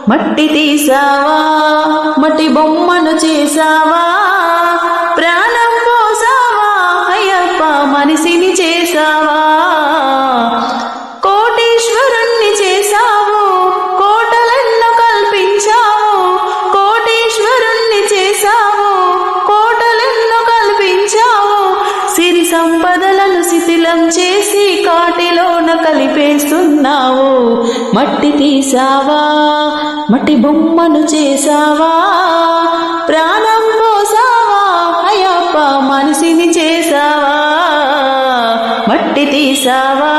మట్టి తీసావా, మట్టి బొమ్మను చేసావా, ప్రాణం పోసావా అయ్యప్ప, మనిషిని చేసావా. కోటీశ్వరుణ్ణి చేసావు, కోటలెన్నో కల్పించావు. కోటీశ్వరుణ్ణి చేసావు, కోటలెన్నో కల్పించావు. సిరి సంపదలను శిథిలం చేసి కాటిలోన కలిపేస్తున్నావు. మట్టి తీసావా, మట్టి బొమ్మను చేసావా, ప్రాణం పోసావా అయ్యప్ప, మనిషిని చేసావా. మట్టి తీసావా.